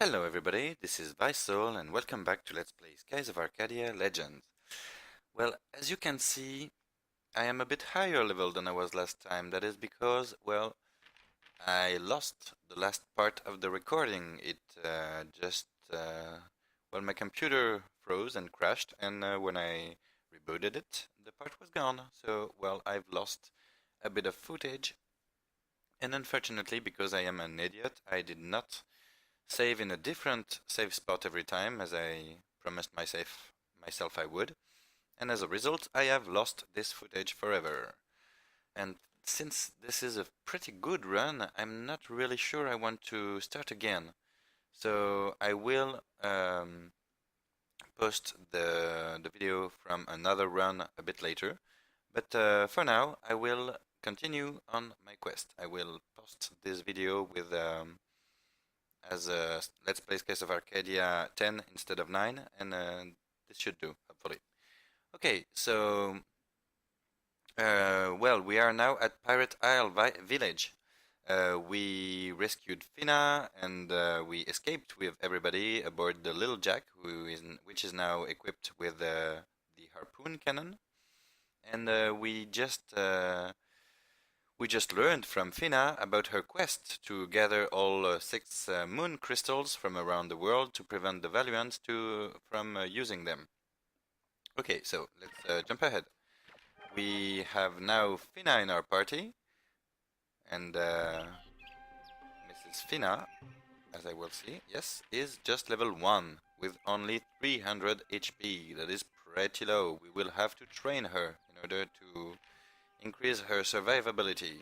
Hello everybody, this is Vicesoul and welcome back to Let's Play Skies of Arcadia Legends. Well, as you can see, I am a bit higher level than I was last time. That is because, well, I lost the last part of the recording. It well, my computer froze and crashed, and when I rebooted it, the part was gone. So, well, I've lost a bit of footage, and unfortunately, because I am an idiot, I did not save in a different save spot every time, as I promised myself I would, and as a result I have lost this footage forever. And since this is a pretty good run, I'm not really sure I want to start again. So I will post the video from another run a bit later, but for now I will continue on my quest. I will post this video with as a Let's Play Skies of Arcadia 10 instead of 9, and this should do, hopefully. Okay, so, well, we are now at Pirate Isle Village. We rescued Finna, and we escaped with everybody aboard the Little Jack, which is now equipped with the harpoon cannon. And we just learned from Finna about her quest to gather all 6 moon crystals from around the world to prevent the Valuans from using them. Okay, so let's jump ahead. We have now Finna in our party, and Mrs. Finna, as I will see, yes, is just level 1 with only 300 HP. That is pretty low. We will have to train her in order to increase her survivability.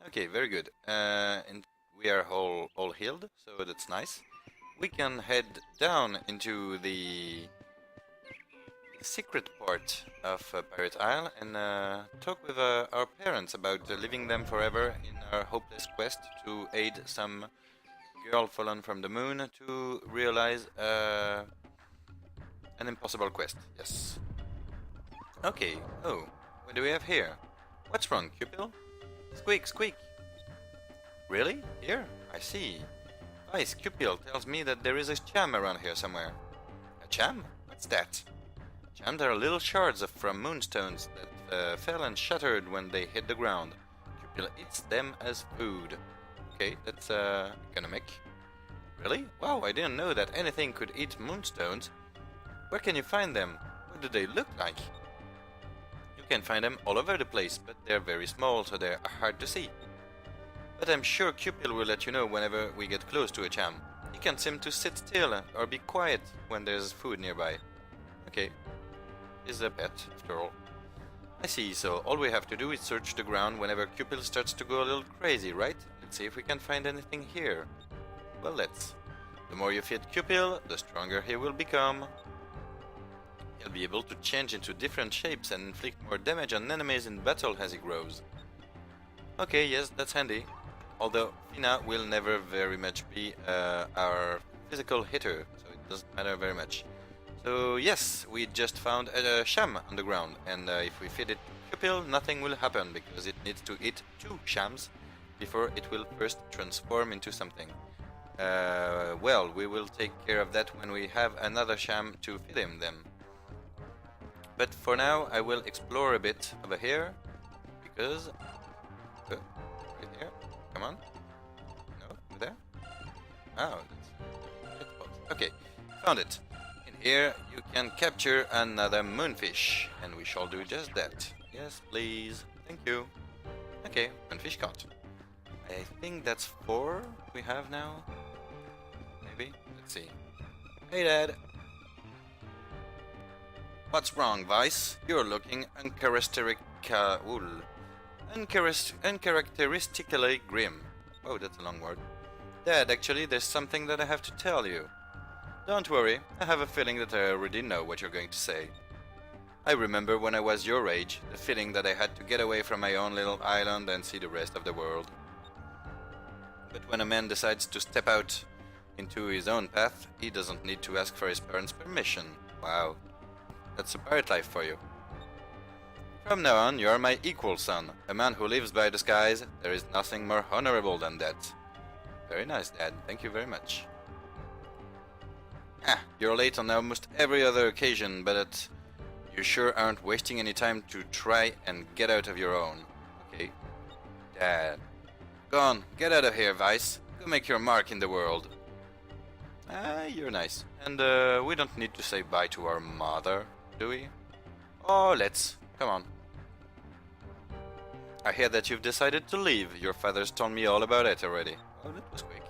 Okay, very good. And we are all healed, so that's nice. We can head down into the secret part of Pirate Isle and talk with our parents about leaving them forever in our hopeless quest to aid some girl fallen from the moon to realize an impossible quest. Yes. Okay. Oh, what do we have here? What's wrong, Cupil? Squeak, squeak! Really? Here? I see. Vice, Cupil tells me that there is a cham around here somewhere. A cham? What's that? Chams are little shards from moonstones that fell and shattered when they hit the ground. Cupil eats them as food. Okay, that's economic. Really? Wow, I didn't know that anything could eat moonstones. Where can you find them? What do they look like? You can find them all over the place, but they're very small, so they're hard to see. But I'm sure Cupil will let you know whenever we get close to a cham. He can't seem to sit still or be quiet when there's food nearby. Okay, he's a pet, after all. I see, so all we have to do is search the ground whenever Cupil starts to go a little crazy, right? Let's see if we can find anything here. Well, let's. The more you feed Cupil, the stronger he will become. He'll be able to change into different shapes and inflict more damage on enemies in battle as he grows. Okay, yes, that's handy. Although Finna will never very much be our physical hitter, so it doesn't matter very much. So yes, we just found a sham on the ground, and if we feed it Cupil, nothing will happen because it needs to eat 2 shams before it will first transform into something. Well, we will take care of that when we have another sham to feed him then. But for now, I will explore a bit over here, because... right here, come on. No, over there? Oh, that's... okay, found it. In here, you can capture another moonfish, and we shall do just that. Yes, please. Thank you. Okay, moonfish caught. I think that's 4 we have now. Maybe? Let's see. Hey, Dad! What's wrong, Vice? You're looking uncharacteristically grim. Oh, that's a long word. Dad, actually, there's something that I have to tell you. Don't worry, I have a feeling that I already know what you're going to say. I remember when I was your age, the feeling that I had to get away from my own little island and see the rest of the world. But when a man decides to step out into his own path, he doesn't need to ask for his parents' permission. Wow. That's a pirate life for you. From now on, you are my equal son, a man who lives by the skies. There is nothing more honorable than that. Very nice, Dad. Thank you very much. Ah, you're late on almost every other occasion, but you sure aren't wasting any time to try and get out of your own. Okay. Dad. Go on, get out of here, Vice. Go make your mark in the world. Ah, you're nice. And we don't need to say bye to our mother, do we? Oh, let's. Come on. I hear that you've decided to leave. Your father's told me all about it already. Oh, that was quick.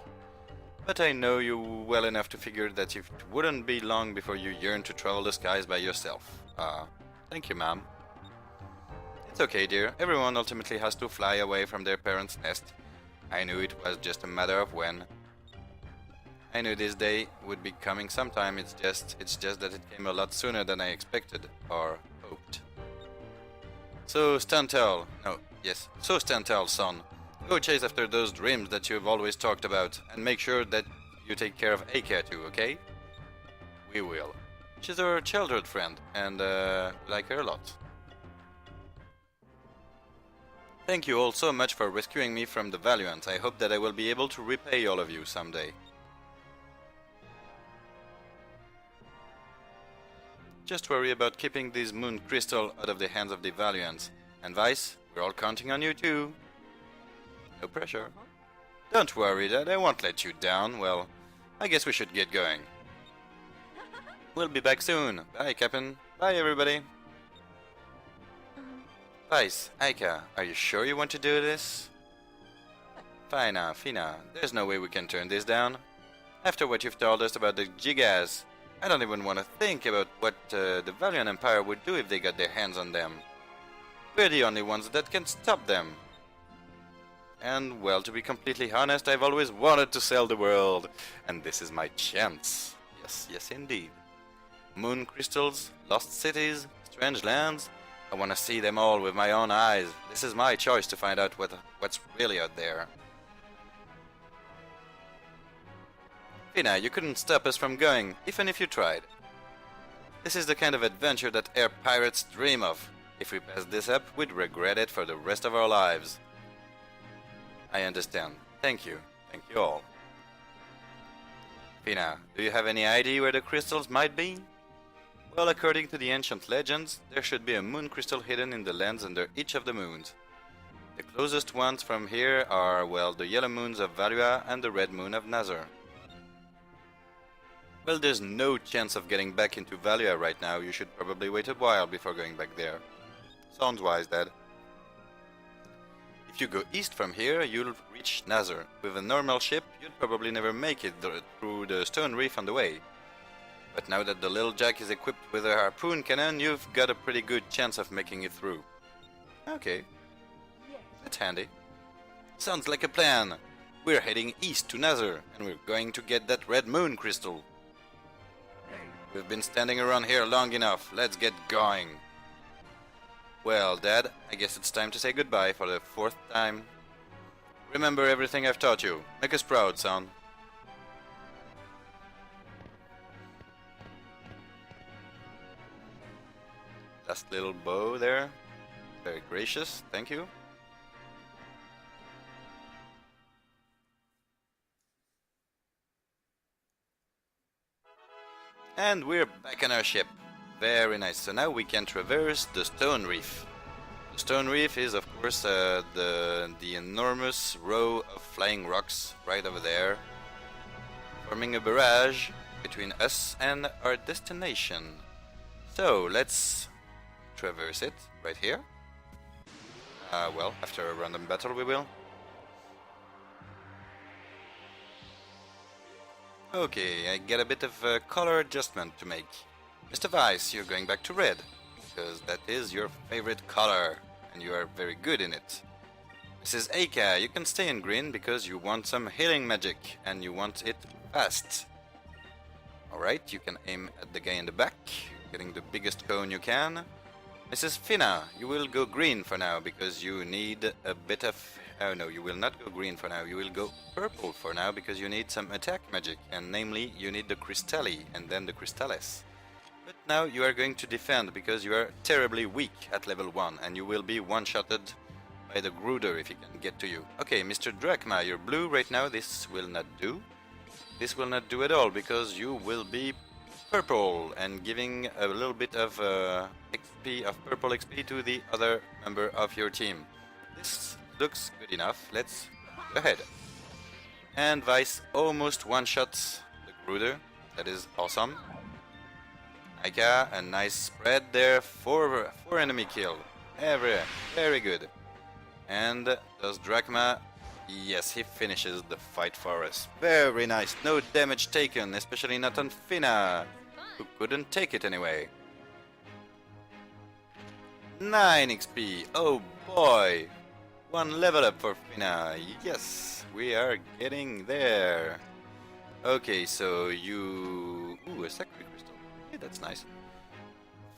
But I know you well enough to figure that it wouldn't be long before you yearn to travel the skies by yourself. Thank you, ma'am. It's okay, dear. Everyone ultimately has to fly away from their parents' nest. I knew it was just a matter of when. I knew this day would be coming sometime. It's just that it came a lot sooner than I expected or hoped. So stand tall. So stand tall, son. Go chase after those dreams that you've always talked about, and make sure that you take care of Arcadia too, okay? We will. She's our childhood friend, and like her a lot. Thank you all so much for rescuing me from the Valiant. I hope that I will be able to repay all of you someday. Just worry about keeping this moon crystal out of the hands of the Valiants. And Vice, we're all counting on you too. No pressure. Don't worry, Dad, I won't let you down. Well, I guess we should get going. We'll be back soon. Bye, Captain. Bye, everybody. Vice, Aika, are you sure you want to do this? Fina, there's no way we can turn this down. After what you've told us about the Gigas, I don't even want to think about what the Valiant Empire would do if they got their hands on them. We're the only ones that can stop them. And, well, to be completely honest, I've always wanted to sail the world. And this is my chance. Yes, indeed. Moon crystals, lost cities, strange lands. I want to see them all with my own eyes. This is my choice to find out what's really out there. Fina, you couldn't stop us from going, even if you tried. This is the kind of adventure that air pirates dream of. If we pass this up, we'd regret it for the rest of our lives. I understand. Thank you. Thank you all. Fina, do you have any idea where the crystals might be? Well, according to the ancient legends, there should be a moon crystal hidden in the lands under each of the moons. The closest ones from here are, well, the yellow moons of Valua and the red moon of Nazar. Well, there's no chance of getting back into Valua right now. You should probably wait a while before going back there. Sounds wise, Dad. If you go east from here, you'll reach Nazar. With a normal ship, you'd probably never make it through the stone reef on the way. But now that the little Jack is equipped with a harpoon cannon, you've got a pretty good chance of making it through. Okay. That's handy. Sounds like a plan. We're heading east to Nazar, and we're going to get that red moon crystal. We've been standing around here long enough. Let's get going. Well, Dad, I guess it's time to say goodbye for the 4th time. Remember everything I've taught you. Make us proud, son. Last little bow there. Very gracious, thank you. And we're back on our ship. Very nice. So now we can traverse the stone reef. The stone reef is, of course, the enormous row of flying rocks right over there, forming a barrage between us and our destination. So let's traverse it right here. Well, after a random battle we will. Okay, I get a bit of a color adjustment to make. Mr. Vice, you're going back to red, because that is your favorite color, and you are very good in it. Mrs. Aika, you can stay in green because you want some healing magic, and you want it fast. Alright, you can aim at the guy in the back, getting the biggest cone you can. Mrs. Fina, you will go green for now, because you need a bit of... Oh no, you will not go green for now, you will go purple for now, because you need some attack magic, and namely, you need the Cristalli, and then the Crystales. But now you are going to defend, because you are terribly weak at level 1, and you will be one-shotted by the Gruder if he can get to you. Okay, Mr. Drachma, you're blue right now, this will not do. This will not do at all, because you will be purple and giving a little bit of XP, of purple XP to the other member of your team. This looks good enough. Let's go ahead. And Vice almost one-shots the Gruder. That is awesome. Aika, a nice spread there. Four enemy kill. Very good. And does Drachma? Yes, he finishes the fight for us. Very nice. No damage taken, especially not on Finna, who couldn't take it anyway. 9 XP. Oh boy. 1 level up for Finna. Yes, we are getting there. Okay, so you... Ooh, a sacred crystal. Okay, that's nice.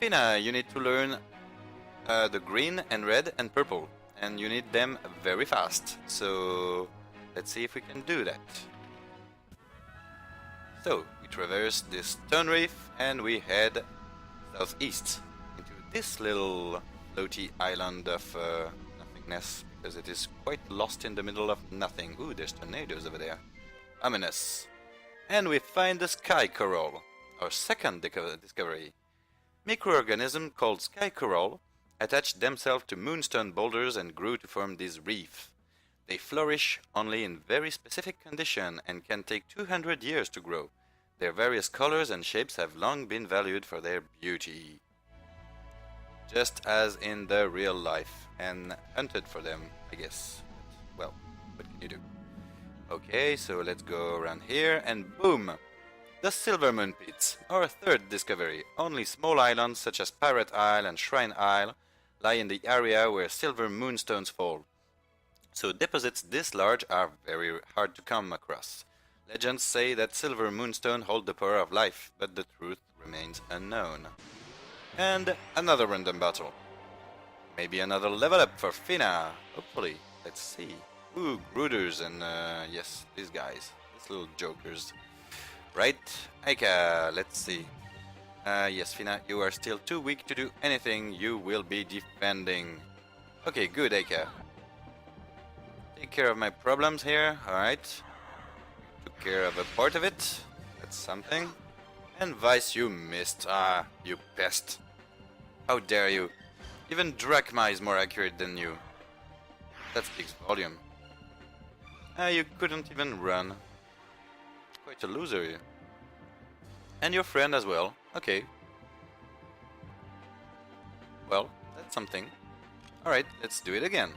Finna, you need to learn the green and red and purple. And you need them very fast. So let's see if we can do that. So we traverse this stone reef and we head southeast into this little floaty island of nothingness, because it is quite lost in the middle of nothing. Ooh, there's tornadoes over there. Ominous. And we find the sky coral, our second discovery. Microorganism called sky coral attached themselves to moonstone boulders and grew to form this reef. They flourish only in very specific conditions and can take 200 years to grow. Their various colors and shapes have long been valued for their beauty, just as in the real life, and hunted for them, I guess. But, well, what can you do? Okay, so let's go around here, and boom! The Silver Moon Pits, our third discovery. Only small islands such as Pirate Isle and Shrine Isle lie in the area where silver moonstones fall. So deposits this large are very hard to come across. Legends say that silver moonstone hold the power of life, but the truth remains unknown. And another random battle. Maybe another level up for Finna, hopefully. Let's see. Ooh, Gruders and yes, these guys. These little jokers. Right? Aika, let's see. Yes, Finna, you are still too weak to do anything. You will be defending. Okay, good, Aika. Take care of my problems here, alright. Took care of a part of it. That's something. And Vice, you missed. Ah, you pest. How dare you. Even Drachma is more accurate than you. That speaks volume. You couldn't even run. Quite a loser, you. And your friend as well. Okay. Well, that's something. Alright, let's do it again.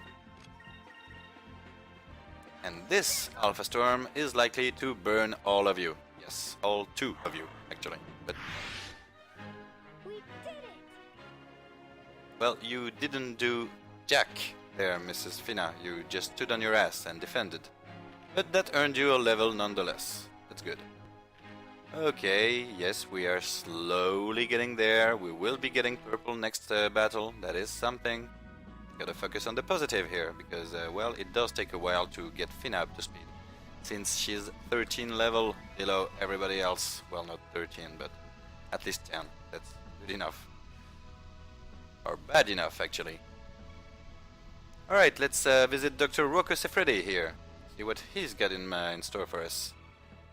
And this Alpha Storm is likely to burn all of you. Yes, all 2 of you, actually. But We did it! well, you didn't do jack there, Mrs. Finna. You just stood on your ass and defended. But that earned you a level nonetheless. That's good. Okay, yes, we are slowly getting there. We will be getting purple next battle. That is something. Gotta focus on the positive here, because, well, it does take a while to get Finna up to speed. Since she's 13 level below everybody else. Well, not 13, but at least 10. That's good enough. Or bad enough, actually. Alright, let's visit Dr. Rocco Sefredi here. See what he's got in store for us.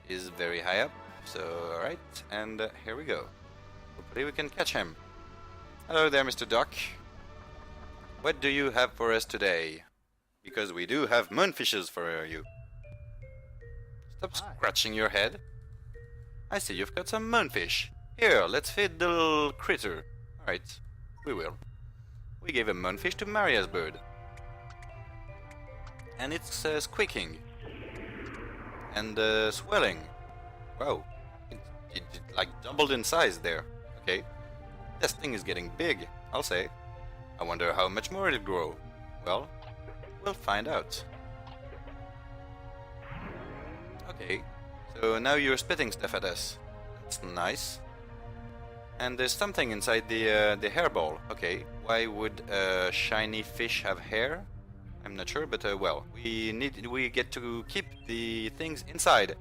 He's very high up. So, alright, and here we go. Hopefully we can catch him. Hello there, Mr. Doc. What do you have for us today? Because we do have moonfishes for you. Stop scratching your head. I see you've got some moonfish. Here, let's feed the little critter. Alright, we will. We gave a moonfish to Maria's bird. And it's squeaking. And swelling. Wow. It like doubled in size there. Okay. This thing is getting big, I'll say. I wonder how much more it'll grow. Well, we'll find out. Okay. So now you're spitting stuff at us. That's nice. And there's something inside the hairball. Okay. Why would a shiny fish have hair? I'm not sure, but well, we get to keep the things inside.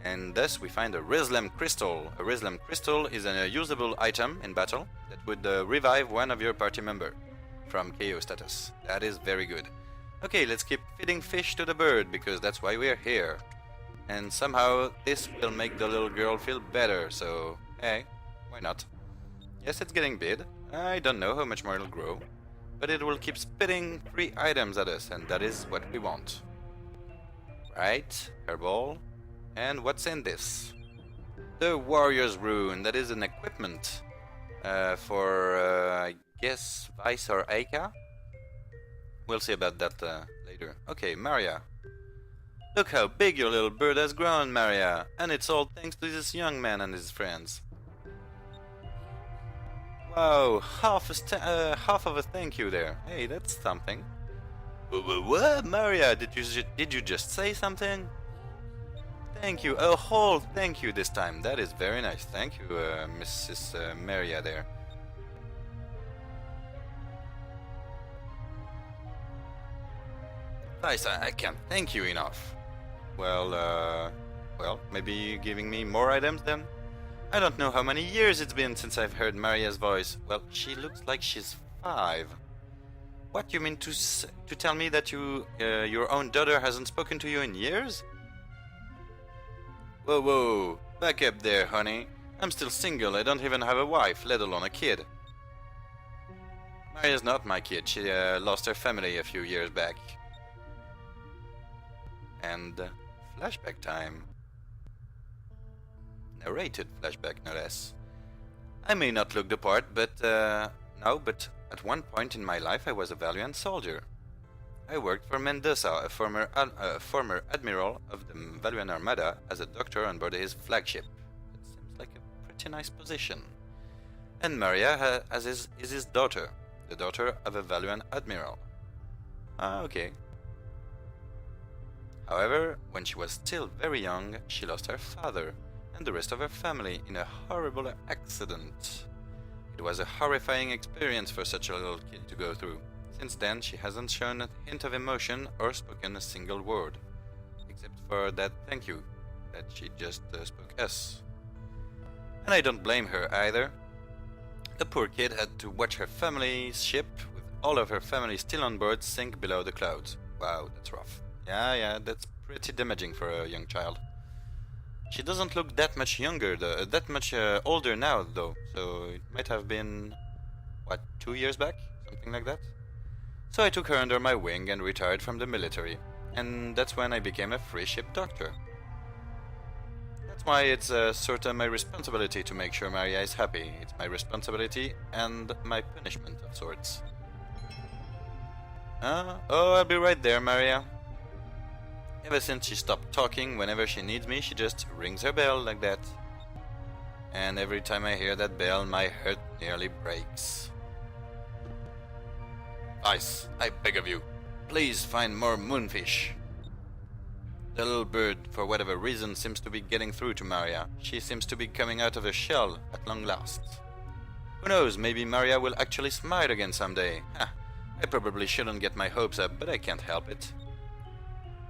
And thus we find a Rizlem Crystal. A Rizlem Crystal is a usable item in battle that would revive one of your party member from KO status. That is very good. Okay, let's keep feeding fish to the bird, because that's why we're here. And somehow this will make the little girl feel better, so Okay, why not? Yes, it's getting big. I don't know how much more it'll grow, but it will keep spitting free items at us, and that is what we want. Right, Herbal. And what's in this? The Warrior's Rune, that is an equipment for, I guess, Vice or Aika? We'll see about that later. Okay, Maria. Look how big your little bird has grown, Maria, and it's all thanks to this young man and his friends. Wow, half of a thank you there. Hey, that's something. What, Maria? Did you just say something? Thank you, a whole thank you this time. That is very nice. Thank you, Mrs. Maria there. Nice, I can't thank you enough. Well, maybe giving me more items then? I don't know how many years it's been since I've heard Maria's voice. Well, she looks like she's 5. What, you mean to tell me that your own daughter hasn't spoken to you in years? Whoa, back up there, honey. I'm still single, I don't even have a wife, let alone a kid. Maria's not my kid, she lost her family a few years back. And flashback time. Narrated flashback, no less. I may not look the part, but but at one point in my life I was a valiant soldier. I worked for Mendoza, a former admiral of the Valuan Armada, as a doctor on board his flagship. It seems like a pretty nice position. And Maria is his daughter, the daughter of a Valuan admiral. Ah, okay. However, when she was still very young, she lost her father and the rest of her family in a horrible accident. It was a horrifying experience for such a little kid to go through. Since then, she hasn't shown a hint of emotion or spoken a single word, except for that thank you that she just spoke us. And I don't blame her either. The poor kid had to watch her family's ship, with all of her family still on board, sink below the clouds. Wow, that's rough. Yeah, that's pretty damaging for a young child. She doesn't look that much younger, older now, though, so it might have been, 2 years back? Something like that? So I took her under my wing and retired from the military, and that's when I became a free ship doctor. That's why it's sort of my responsibility to make sure Maria is happy. It's my responsibility and my punishment of sorts. I'll be right there, Maria. Ever since she stopped talking, whenever she needs me, she just rings her bell like that. And every time I hear that bell, my heart nearly breaks. Vice, I beg of you, please find more moonfish. The little bird, for whatever reason, seems to be getting through to Maria. She seems to be coming out of her shell at long last. Who knows, maybe Maria will actually smile again someday. I probably shouldn't get my hopes up, but I can't help it.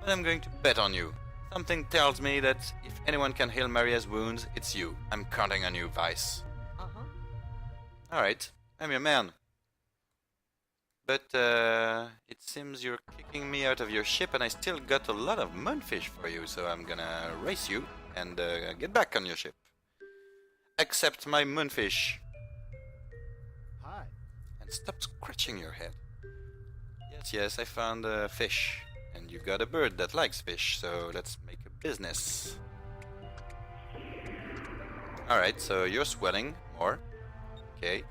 But I'm going to bet on you. Something tells me that if anyone can heal Maria's wounds, it's you. I'm counting on you, Vice. Alright, I'm your man. But it seems you're kicking me out of your ship and I still got a lot of moonfish for you, so I'm gonna race you and get back on your ship. Accept my moonfish. Hi. And stop scratching your head. Yes, I found a fish. And you got a bird that likes fish, so let's make a business. Alright, so you're swelling more. Okay.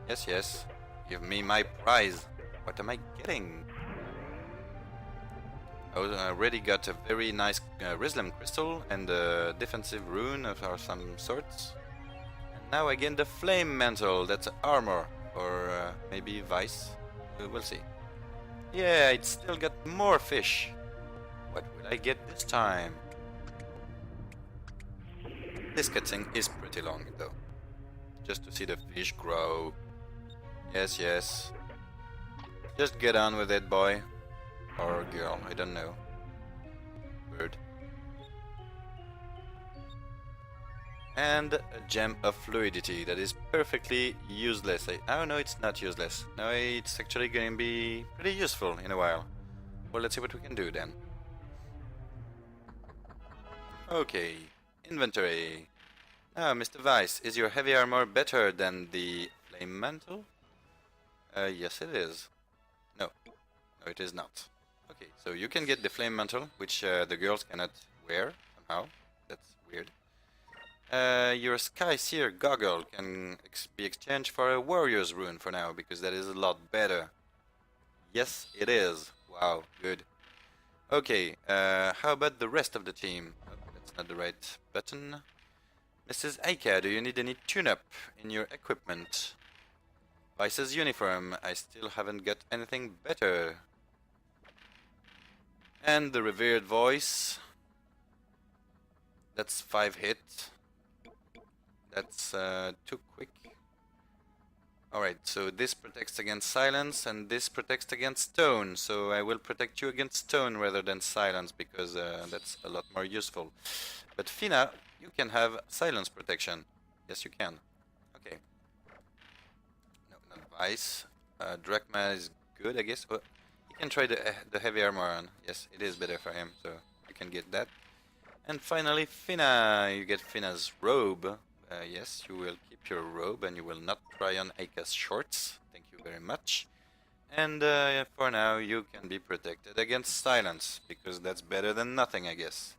Yes. Give me my prize. What am I getting? I already got a very nice Rislam crystal and a defensive rune of some sorts. And now I get the flame mantle. That's armor. Or maybe vice. We'll see. Yeah, it's still got more fish. What will I get this time? This cutscene is pretty long though. Just to see the fish grow. Yes. Just get on with it, boy. Or girl, I don't know. Bird. And a gem of fluidity that is perfectly useless. Oh no, it's not useless. No, it's actually going to be pretty useful in a while. Well, let's see what we can do then. Okay, inventory. Ah, Mr. Weiss, is your heavy armor better than the flame mantle? Yes it is. No, no it is not. Okay, so you can get the flame mantle, which the girls cannot wear somehow. That's weird. Your Sky Seer goggle can be exchanged for a warrior's rune for now, because that is a lot better. Yes, it is. Wow, good. Okay, how about the rest of the team? Oh, that's not the right button. Mrs. Aika, do you need any tune-up in your equipment? Vice's uniform, I still haven't got anything better. And the revered voice. That's 5 hit. That's too quick. Alright, so this protects against silence and this protects against stone. So I will protect you against stone rather than silence because that's a lot more useful. But Fina, you can have silence protection. Yes, you can. Okay. No, not Vice. Drachma is good, I guess. Oh, he can try the heavy armor on. Yes, it is better for him, so you can get that. And finally, Fina. You get Fina's robe. Yes, you will keep your robe and you will not try on Aika's shorts. Thank you very much. And for now, you can be protected against silence, because that's better than nothing, I guess.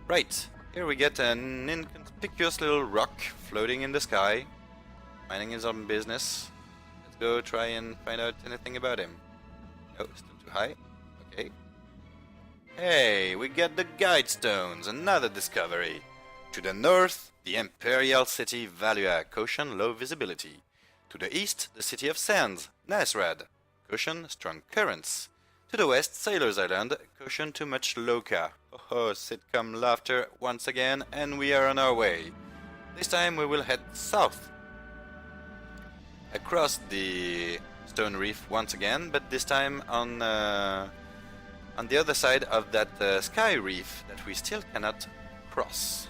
Right, here we get an inconspicuous little rock floating in the sky, minding his own business. Let's go try and find out anything about him. Oh, still too high. Okay. Hey, we get the Guide Stones, another discovery. To the north, the Imperial City Valua, caution low visibility. To the east, the City of Sands, Nasrad, caution strong currents. To the west, Sailor's Island, caution too much Loka. Oh, sitcom laughter once again, and we are on our way. This time we will head south. Across the stone reef once again, but this time on the other side of that sky reef that we still cannot cross.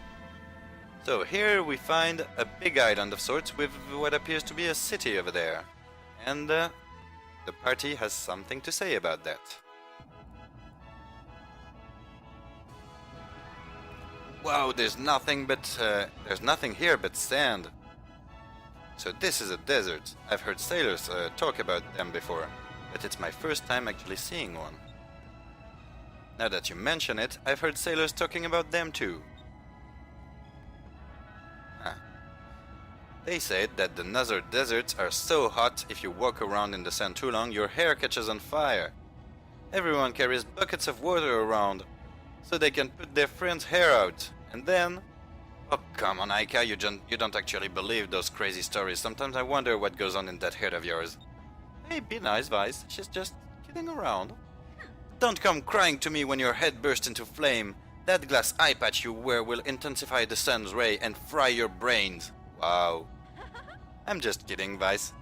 So here we find a big island of sorts with what appears to be a city over there. And the party has something to say about that. Wow, there's nothing here but sand. So this is a desert. I've heard sailors talk about them before, but it's my first time actually seeing one. Now that you mention it, I've heard sailors talking about them too. They said that the Nazar deserts are so hot if you walk around in the sand too long your hair catches on fire. Everyone carries buckets of water around, so they can put their friend's hair out, and then... Oh come on Aika, you don't actually believe those crazy stories. Sometimes I wonder what goes on in that head of yours. Hey, be nice, Vice, she's just kidding around. Don't come crying to me when your head bursts into flame. That glass eye patch you wear will intensify the sun's ray and fry your brains. Wow. I'm just kidding, Vice.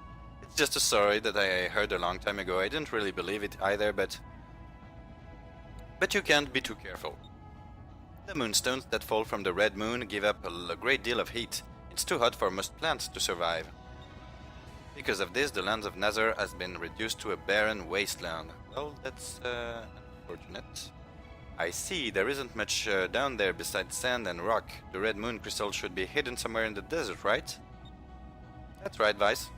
It's just a story that I heard a long time ago. I didn't really believe it either, but you can't be too careful. The moonstones that fall from the red moon give up a great deal of heat. It's too hot for most plants to survive. Because of this, the lands of Nazar has been reduced to a barren wasteland. Well, that's unfortunate. I see, there isn't much down there besides sand and rock. The red moon crystal should be hidden somewhere in the desert, right? That's right, Vice.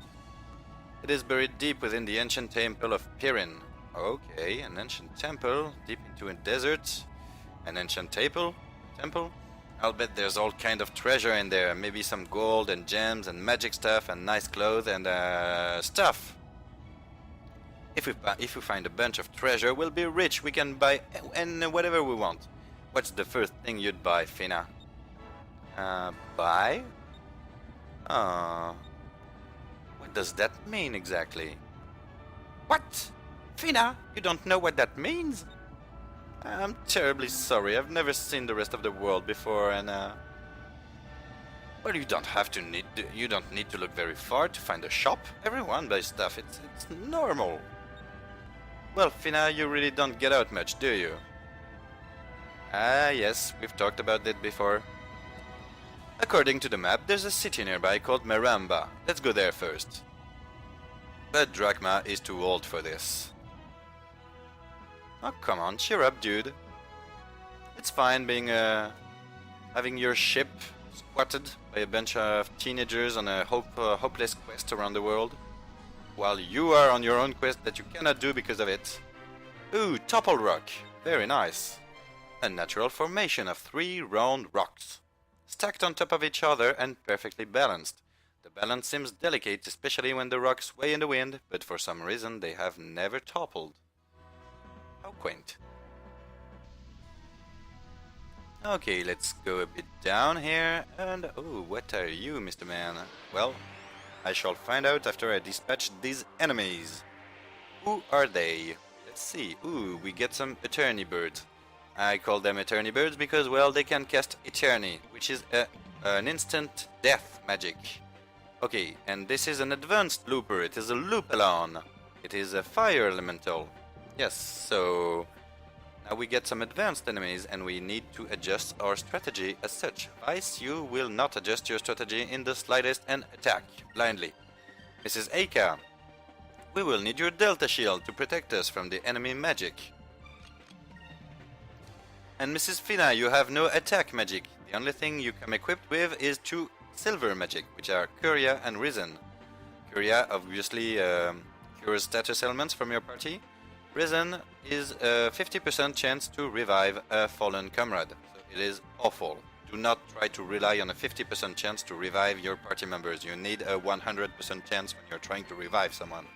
It is buried deep within the ancient temple of Pirin. Okay, an ancient temple deep into a desert. An ancient temple? I'll bet there's all kind of treasure in there. Maybe some gold and gems and magic stuff and nice clothes and stuff. If we find a bunch of treasure, we'll be rich. We can buy whatever we want. What's the first thing you'd buy, Fina? Buy? What does that mean exactly? What? Fina, you don't know what that means? I'm terribly sorry. I've never seen the rest of the world before, and well, you don't need to look very far to find a shop. Everyone buys stuff. It's normal. Well, Fina, you really don't get out much, do you? Ah, yes, we've talked about that before. According to the map, there's a city nearby called Meramba. Let's go there first. But Drachma is too old for this. Oh, come on, cheer up, dude. It's fine being, having your ship squatted by a bunch of teenagers on a hopeless quest around the world, while you are on your own quest that you cannot do because of it. Ooh, topple rock. Very nice. A natural formation of 3 round rocks, stacked on top of each other and perfectly balanced. The balance seems delicate, especially when the rocks sway in the wind, but for some reason they have never toppled. How quaint. Okay, let's go a bit down here, and oh, what are you, Mr. Man? Well, I shall find out after I dispatch these enemies. Who are they? Let's see. Ooh, we get some Eternity birds. I call them Eternity birds because, well, they can cast Eternity, which is an instant death magic. Okay, and this is an advanced looper. It is a Loopalon. It is a fire elemental. Yes, so now we get some advanced enemies and we need to adjust our strategy as such. Vice, you will not adjust your strategy in the slightest and attack blindly. Mrs. Aka, we will need your Delta Shield to protect us from the enemy magic. And Mrs. Fina, you have no attack magic. The only thing you come equipped with is 2 silver magic, which are Curia and Risen. Curia obviously cures status elements from your party. Risen is a 50% chance to revive a fallen comrade. So it is awful. Do not try to rely on a 50% chance to revive your party members. You need a 100% chance when you're trying to revive someone.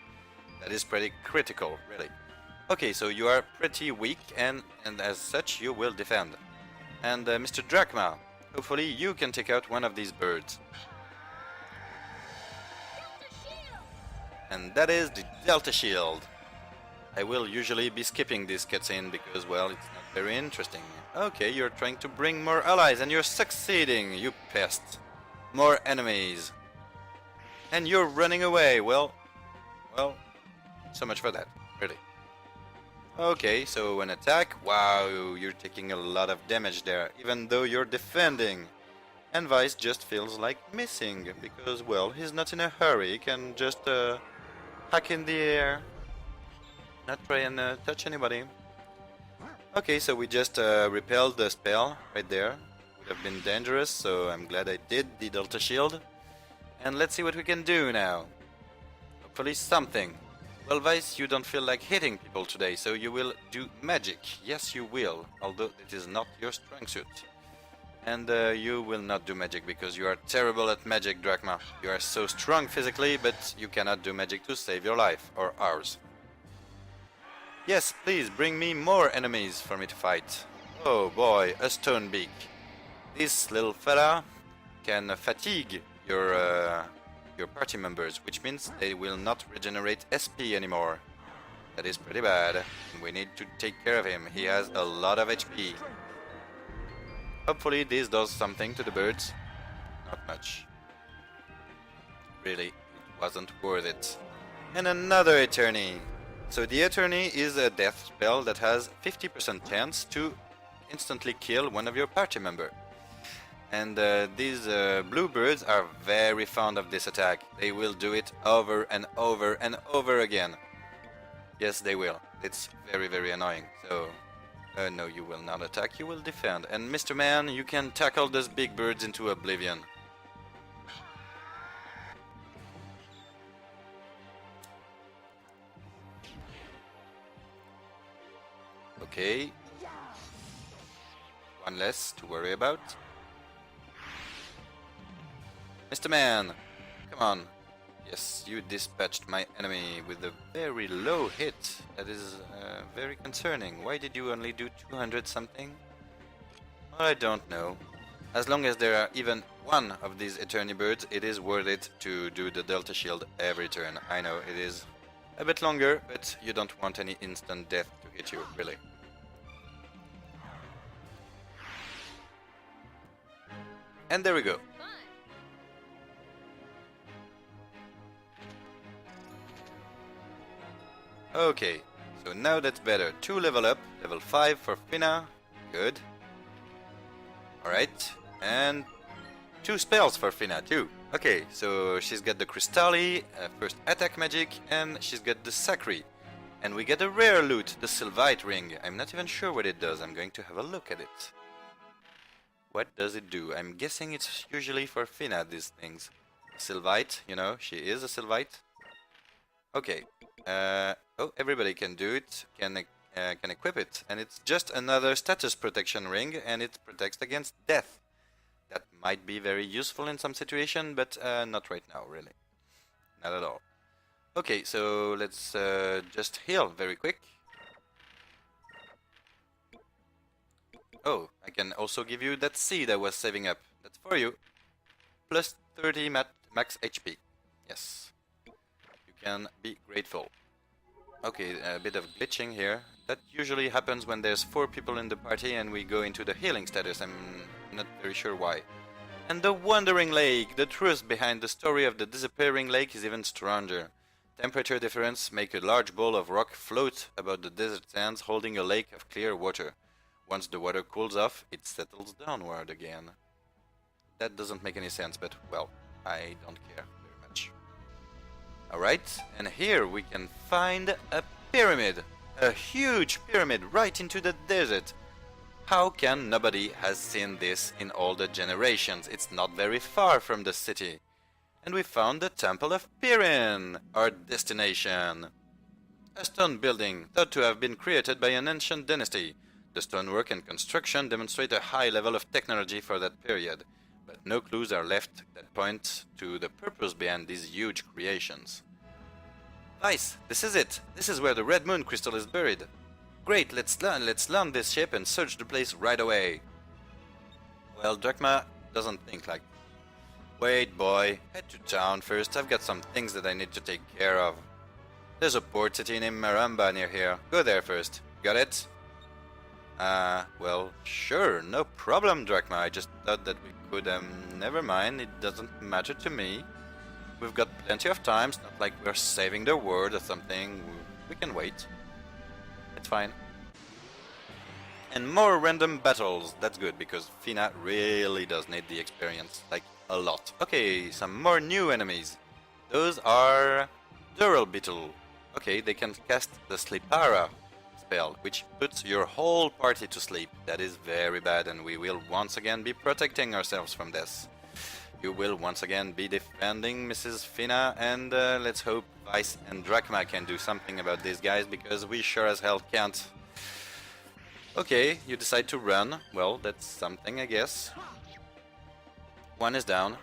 That is pretty critical, really. Okay, so you are pretty weak, and as such you will defend. And Mr. Drachma, hopefully you can take out one of these birds. And that is the Delta Shield. I will usually be skipping this cutscene because, well, it's not very interesting. Okay, you're trying to bring more allies and you're succeeding, you pest. More enemies. And you're running away. Well, so much for that, really. Okay, so an attack. Wow, you're taking a lot of damage there, even though you're defending. And Vice just feels like missing, because, well, he's not in a hurry. He can just hack in the air. Not try and touch anybody. Okay, so we just repelled the spell right there. Would have been dangerous, so I'm glad I did the Delta Shield. And let's see what we can do now. Hopefully something. Well, Vice, you don't feel like hitting people today, so you will do magic. Yes, you will, although it is not your strong suit. And you will not do magic because you are terrible at magic, Drachma. You are so strong physically, but you cannot do magic to save your life, or ours. Yes, please, bring me more enemies for me to fight. Oh boy, a Stonebeak. This little fella can fatigue your party members, which means they will not regenerate SP anymore. That is pretty bad. We need to take care of him. He has a lot of HP. Hopefully this does something to the birds. Not much. Really, it wasn't worth it. And another Eternity. So the Eternity is a death spell that has 50% chance to instantly kill one of your party members. And these bluebirds are very fond of this attack. They will do it over and over and over again. Yes, they will. It's very, very annoying. So, no, you will not attack, you will defend. And Mr. Man, you can tackle those big birds into oblivion. Okay. One less to worry about. Mr. Man, come on. Yes, you dispatched my enemy with a very low hit. That is very concerning. Why did you only do 200 something? Well, I don't know. As long as there are even one of these Eternity birds, it is worth it to do the Delta Shield every turn. I know it is a bit longer, but you don't want any instant death to hit you, really. And there we go. Okay, so now that's better. 2 level up, level 5 for Fina. Good. Alright, and 2 spells for Fina too. Okay, so she's got the Crystalli, first attack magic, and she's got the Sacri. And we get a rare loot, the Sylvite ring. I'm not even sure what it does, I'm going to have a look at it. What does it do? I'm guessing it's usually for Finna, these things. Sylvite, you know, she is a Sylvite. Okay. Oh, everybody can do it, can equip it. And it's just another status protection ring, and it protects against death. That might be very useful in some situation, but not right now, really. Not at all. Okay, so let's just heal very quick. Oh, I can also give you that seed I was saving up. That's for you. Plus 30 max HP. Yes. You can be grateful. Okay, a bit of glitching here. That usually happens when there's 4 people in the party and we go into the healing status. I'm not very sure why. And the Wandering Lake! The truth behind the story of the disappearing lake is even stranger. Temperature difference make a large ball of rock float above the desert sands, holding a lake of clear water. Once the water cools off, it settles downward again. That doesn't make any sense, but, well, I don't care very much. Alright, and here we can find a pyramid. A huge pyramid right into the desert. How can nobody has seen this in all the generations? It's not very far from the city. And we found the Temple of Pirin, our destination. A stone building, thought to have been created by an ancient dynasty. The stonework and construction demonstrate a high level of technology for that period, but no clues are left that point to the purpose behind these huge creations. Nice, this is it. This is where the Red Moon crystal is buried. Great, let's land this ship and search the place right away. Well, Drachma doesn't think like. Wait, boy, head to town first. I've got some things that I need to take care of. There's a port city named Maramba near here. Go there first. Got it? Well, sure, no problem, Drachma. I just thought that we could, never mind, it doesn't matter to me. We've got plenty of time, it's not like we're saving the world or something. We can wait. It's fine. And more random battles, that's good, because Finna really does need the experience, like, a lot. Okay, some more new enemies. Those are Dural Beetle. Okay, they can cast the Slipara spell, which puts your whole party to sleep. That is very bad, and we will once again be protecting ourselves from this. You will once again be defending Mrs. Finna, and let's hope Vice and Drachma can do something about these guys, because we sure as hell can't. Okay, you decide to run. Well, that's something, I guess. One is down.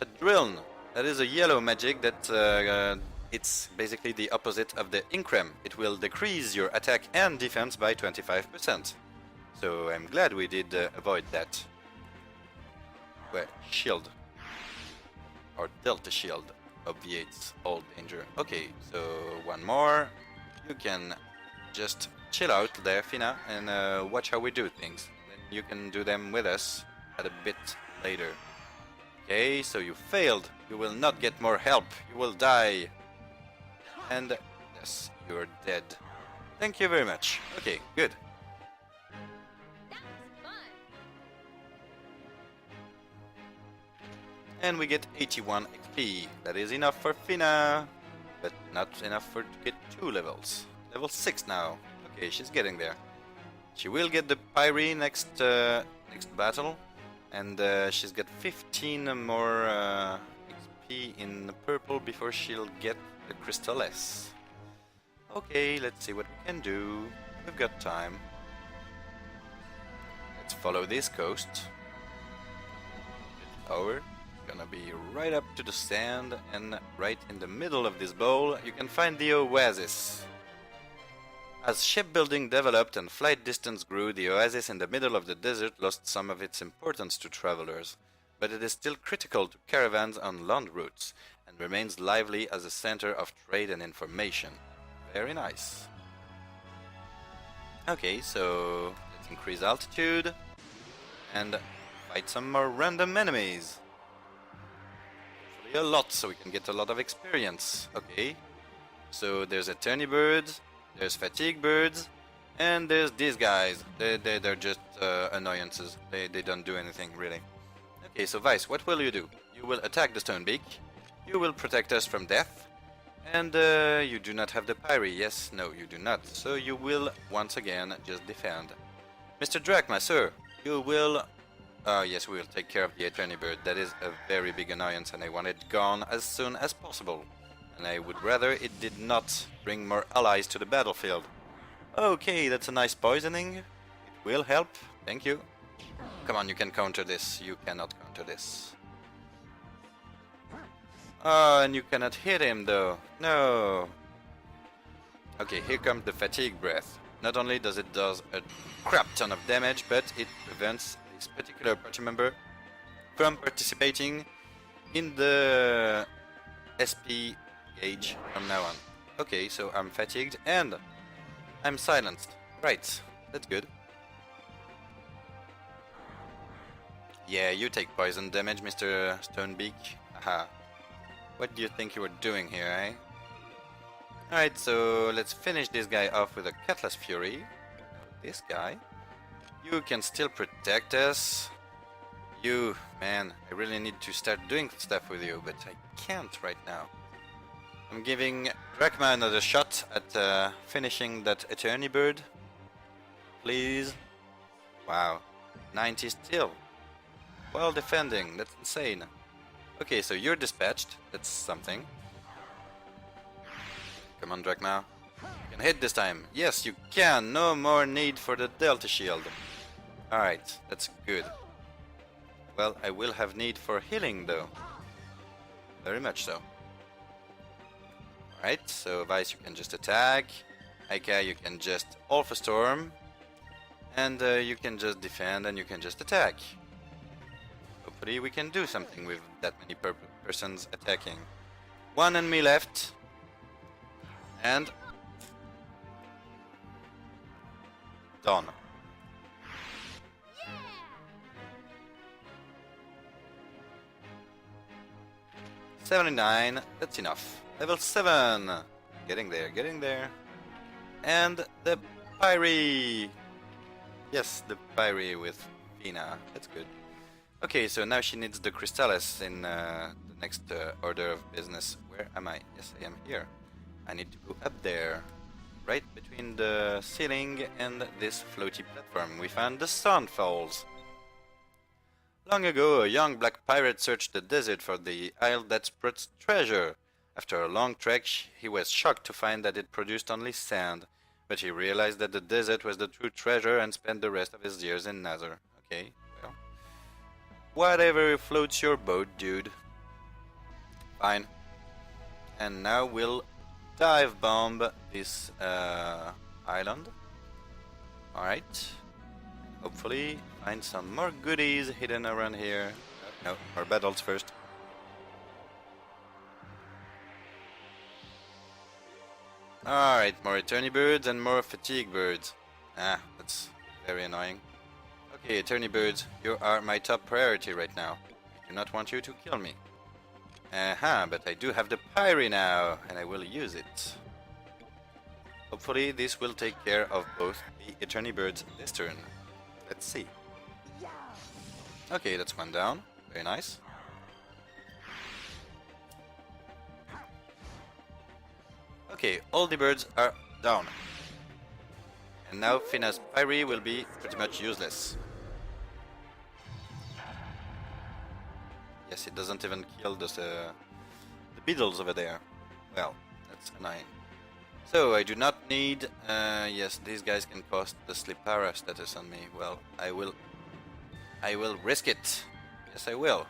A Drilln. That is a yellow magic that it's basically the opposite of the Increm. It will decrease your attack and defense by 25%. So I'm glad we did avoid that. Well, shield. Or Delta Shield obviates all danger. Okay, so one more. You can just chill out there, Finna, and watch how we do things. Then you can do them with us at a bit later. Okay, so you failed. You will not get more help. You will die. And yes, you're dead. Thank you very much. Okay, good. That was fun. And we get 81 XP. That is enough for Finna, but not enough for to get 2 levels. Level 6 now. Okay, she's getting there. She will get the Pyre next battle, and she's got 15 more XP in purple before she'll get the Crystal S. Okay, let's see what we can do. We've got time. Let's follow this coast. Over. Gonna be right up to the sand, and right in the middle of this bowl you can find the oasis. As shipbuilding developed and flight distance grew, the oasis in the middle of the desert lost some of its importance to travelers, but it is still critical to caravans on land routes, and remains lively as a center of trade and information. Very nice. Okay, so let's increase altitude, and fight some more random enemies. Hopefully a lot, so we can get a lot of experience. Okay, so there's Eternity birds, there's fatigue birds, and there's these guys. They're just annoyances. They don't do anything, really. Okay, so Vice, what will you do? You will attack the Stonebeak, you will protect us from death, and you do not have the Pyre. Yes, no, you do not. So you will once again just defend. Mr. Drachma, sir, you will... yes, we will take care of the Eternity Bird. That is a very big annoyance and I want it gone as soon as possible. And I would rather it did not bring more allies to the battlefield. Okay, that's a nice poisoning. It will help. Thank you. Come on, you can counter this. You cannot counter this. Oh, and you cannot hit him though. No. Okay, here comes the fatigue breath. Not only does it does a crap ton of damage, but it prevents this particular party member from participating in the SP gauge from now on. Okay, so I'm fatigued and I'm silenced. Right, that's good. Yeah, you take poison damage, Mr. Stonebeak. Aha. What do you think you were doing here, eh? Alright, so let's finish this guy off with a Cutlass Fury. This guy. You can still protect us. You, man, I really need to start doing stuff with you, but I can't right now. I'm giving Drachma another shot at finishing that Eternity Bird. Please. Wow. 90 still. While defending, that's insane. Okay, so you're dispatched. That's something. Come on, Drachma. You can hit this time. Yes, you can. No more need for the Delta Shield. Alright, that's good. Well, I will have need for healing, though. Very much so. Alright, so Vice, you can just attack. Aika, you can just Alpha Storm. And you can just defend and you can just attack. Hopefully we can do something with that many persons attacking. One enemy left. And... done. 79, that's enough. Level 7! Getting there, getting there. And the Pyrie! Yes, the Pyrie with Fina, that's good. Okay, so now she needs the Crystallis in the next order of business. Where am I? Yes, I am here. I need to go up there. Right between the ceiling and this floaty platform. We found the Sun Falls. Long ago, a young black pirate searched the desert for the isle that spreads treasure. After a long trek, he was shocked to find that it produced only sand. But he realized that the desert was the true treasure and spent the rest of his years in Nether. Okay, well. Whatever floats your boat, dude. Fine. And now we'll dive bomb this island. Alright. Hopefully find some more goodies hidden around here. No, more battles first. Alright, more Eternity Birds and more Fatigue Birds. Ah, that's very annoying. Okay, Eternity Birds, you are my top priority right now. I do not want you to kill me. Aha, but I do have the Pyrie now, and I will use it. Hopefully this will take care of both the Eternity Birds this turn. Let's see. Okay, that's one down. Very nice. Okay, all the birds are down. And now Fina's Pyrie will be pretty much useless. Yes, it doesn't even kill the beetles over there. Well, that's annoying. So, I do not need... yes, these guys can cost the Slipara status on me. Well, I will risk it. Yes, I will.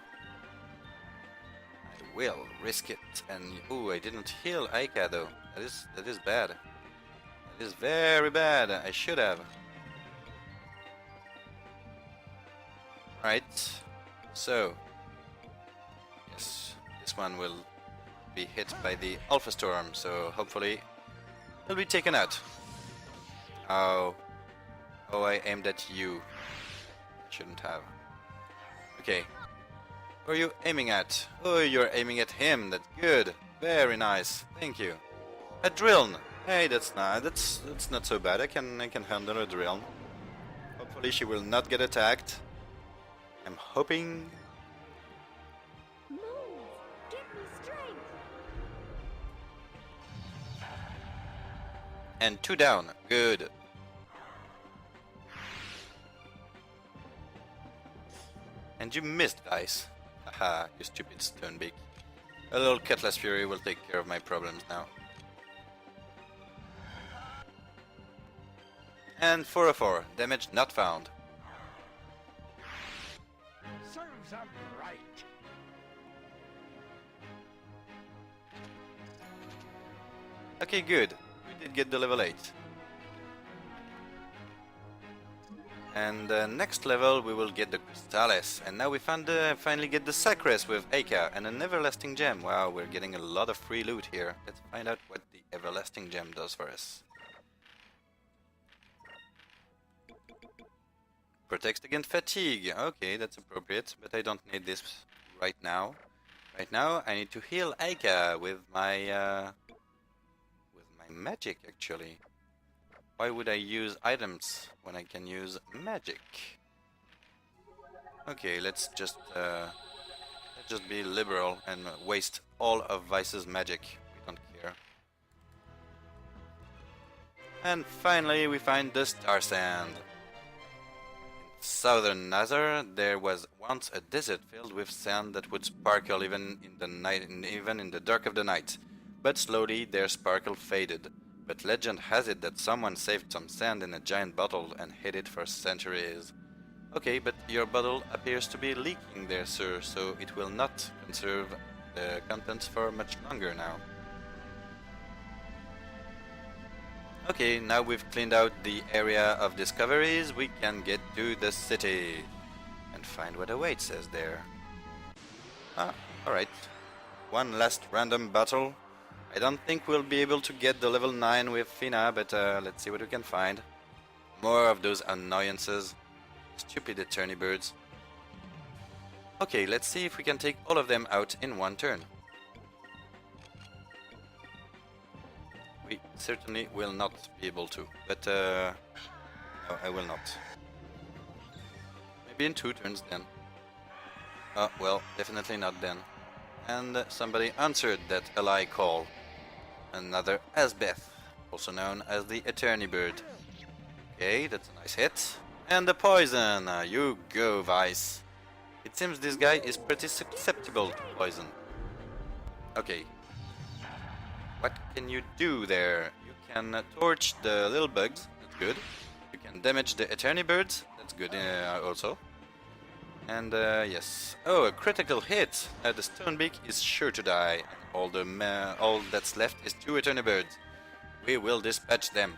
I will risk it. And, ooh, I didn't heal Aika though. That is bad. That is very bad. I should have. Right. So, yes, this one will be hit by the Alpha Storm, so hopefully he'll be taken out. Oh, I aimed at you. Shouldn't have. Okay. Who are you aiming at? Oh, you're aiming at him. That's good. Very nice. Thank you. A Drilln. Hey, that's not so bad. I can handle a Drilln. Hopefully she will not get attacked. I'm hoping. Move! Give me strength! And 2 down. Good. And you missed, guys. Haha, you stupid stonebeak. A little Cutlass Fury will take care of my problems now. And 404, damage not found. Serves them right. Okay, good. We did get the level 8. And next level we will get the Crystales. And now we finally get the Sacres with Aka and an Everlasting Gem. Wow, we're getting a lot of free loot here. Let's find out what the Everlasting Gem does for us. Protects against fatigue. Okay, that's appropriate, but I don't need this right now. Right now I need to heal Aka with my magic, actually. Why would I use items when I can use magic? Okay, let's just be liberal and waste all of Vice's magic. We don't care. And finally we find the Star Sand. In southern Nazar there was once a desert filled with sand that would sparkle even in the night, even in the dark of the night. But slowly their sparkle faded. But legend has it that someone saved some sand in a giant bottle and hid it for centuries. Okay, but your bottle appears to be leaking there, sir, so it will not conserve the contents for much longer now. Okay, now we've cleaned out the area of discoveries, we can get to the city and find what awaits us there. Ah, alright. One last random battle. I don't think we'll be able to get the level 9 with Fina, but let's see what we can find. More of those annoyances. Stupid attorney birds. Okay, let's see if we can take all of them out in one turn. We certainly will not be able to, but no, I will not. Maybe in 2 turns then. Oh, well, definitely not then. And somebody answered that ally call. Another Asbeth, also known as the Attorney Bird. Okay, that's a nice hit. And the poison! You go, Vice. It seems this guy is pretty susceptible to poison. Okay. What can you do there? You can torch the little bugs, that's good. You can damage the Attorney Birds, that's good also. And yes. Oh, a critical hit! The Stonebeak is sure to die. All that's left is 2 Attorney Birds. We will dispatch them.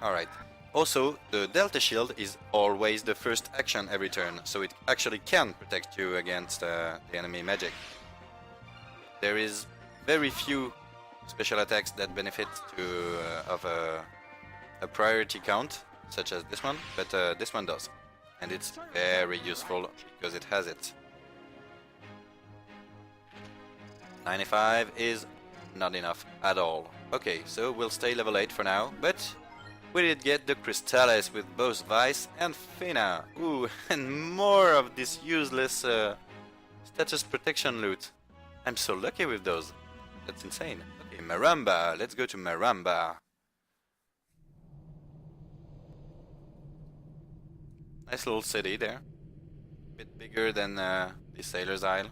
Alright. Also, the Delta Shield is always the first action every turn, so it actually can protect you against the enemy magic. There is very few special attacks that benefit of a priority count, such as this one, but this one does. And it's very useful because it has it. 95 is not enough at all. Okay, so we'll stay level 8 for now, but we did get the Crystales with both Vice and Fina. Ooh, and more of this useless status protection loot. I'm so lucky with those. That's insane. Okay, Maramba. Let's go to Maramba. Nice little city there. Bit bigger than the Sailor's Isle.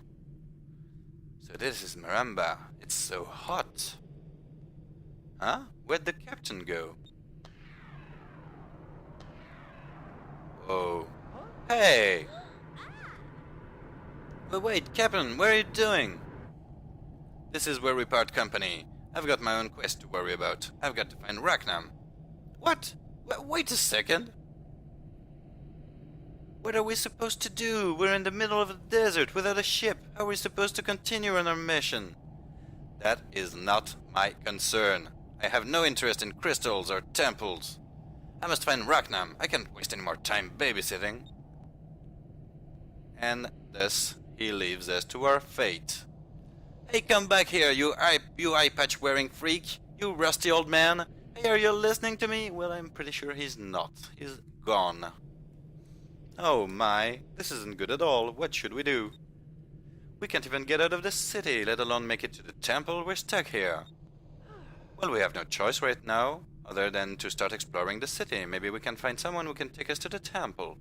So this is Maramba. It's so hot. Huh? Where'd the captain go? Whoa. Hey! But wait, Captain, what are you doing? This is where we part company. I've got my own quest to worry about. I've got to find Rachnam. What? Wait a second. What are we supposed to do? We're in the middle of the desert without a ship. How are we supposed to continue on our mission? That is not my concern. I have no interest in crystals or temples. I must find Rachnam. I can't waste any more time babysitting. And thus he leaves us to our fate. Hey, come back here, you eye patch wearing freak. You rusty old man. Hey, are you listening to me? Well, I'm pretty sure he's not. He's gone. Oh my, this isn't good at all. What should we do? We can't even get out of the city, let alone make it to the temple. We're stuck here. Well, we have no choice right now. other than to start exploring the city. Maybe we can find someone who can take us to the temple.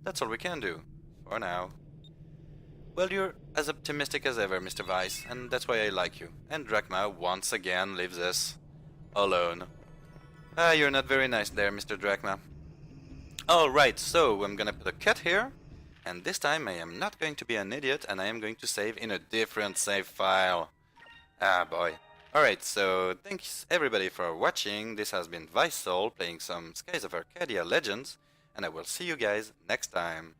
That's all we can do, for now. Well, you're as optimistic as ever, Mr. Weiss, and that's why I like you. And Drachma once again leaves us alone. Ah, you're not very nice there, Mr. Drachma. Alright, so I'm gonna put a cut here. And this time I am not going to be an idiot and I am going to save in a different save file. Ah boy. Alright, so thanks everybody for watching. This has been Vicesoul playing some Skies of Arcadia Legends, and I will see you guys next time.